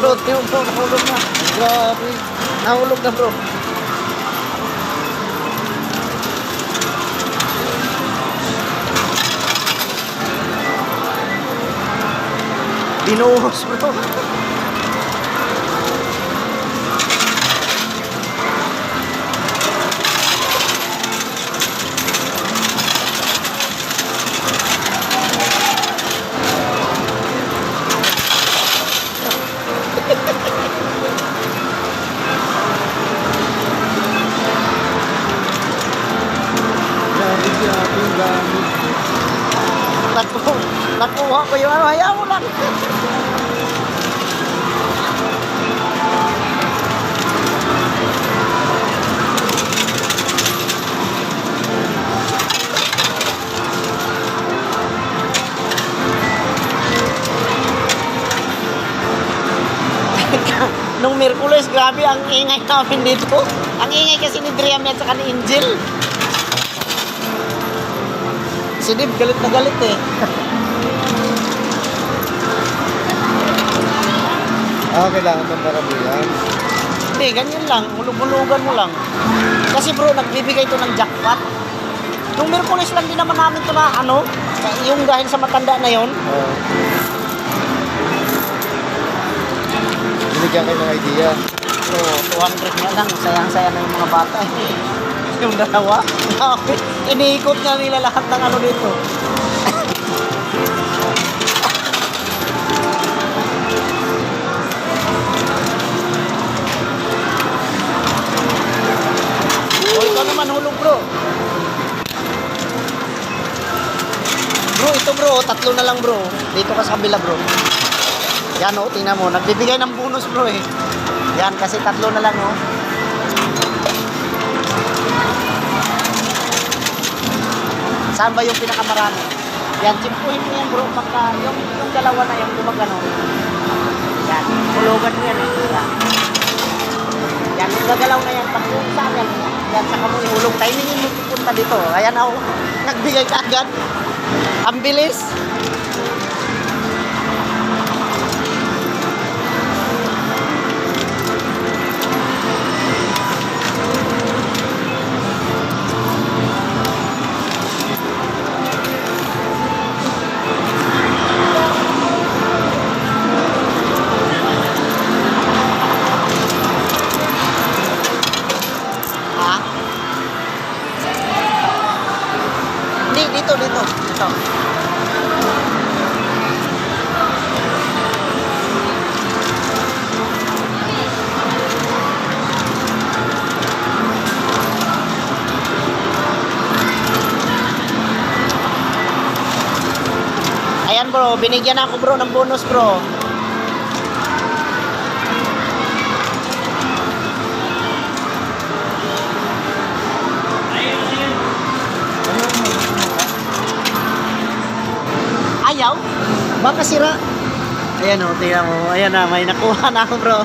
bro, tingnan bro, nahulog na. Grabe. Nahulog na bro. Binuhos bro. Nakuha ko yung ano, hayaan mo lang. Nung Miyerkules, grabe ang ingay namin dito. Ang ingay kasi ni Driam at saka ni Angel. Si Dib, galit na galit eh. Kailangan ng parabihan. Hindi, ganyan lang. Hulug-hulugan mo lang. Kasi bro, nagbibigay ito ng jackpot. Nung Miyerkules lang din naman namin ito na ano, yung dahil sa matanda na yon. Binigyan kayo ng idea. So, 200 na lang. Sayang-sayang na yung mga bata. Yung dalawa. Iniikot nga nila lahat ng ano dito. O, ikaw naman hulog bro. Bro, ito bro. Tatlo na lang bro. Dito ka sa kabila bro. Yan o, tingnan mo. Nagbibigay ng bonus bro eh. Yan, kasi tatlo na lang o. Saan ba yung pinakamarami? Yan, chimpuhin mo yan bro. Pagka yung dalawa na yung gumagano. Yan, hulugan mo yan eh. Yan, yung gagalaw na yan. Pag yung saan yan, yan, saka mo ihulog. Timingin mo pupunta dito. Ayan ako, nagbigay ka agad. Ang bilis. Dito. Ayan bro, binigyan ako bro ng bonus bro. Ayaw? Baka sira. Ayan o, tingnan mo. Ayan na, may nakuha na ako bro.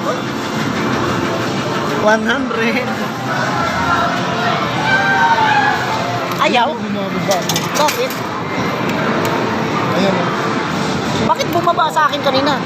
100. Ayaw? Bakit? Ayan o. Bakit bumaba sa akin kanina?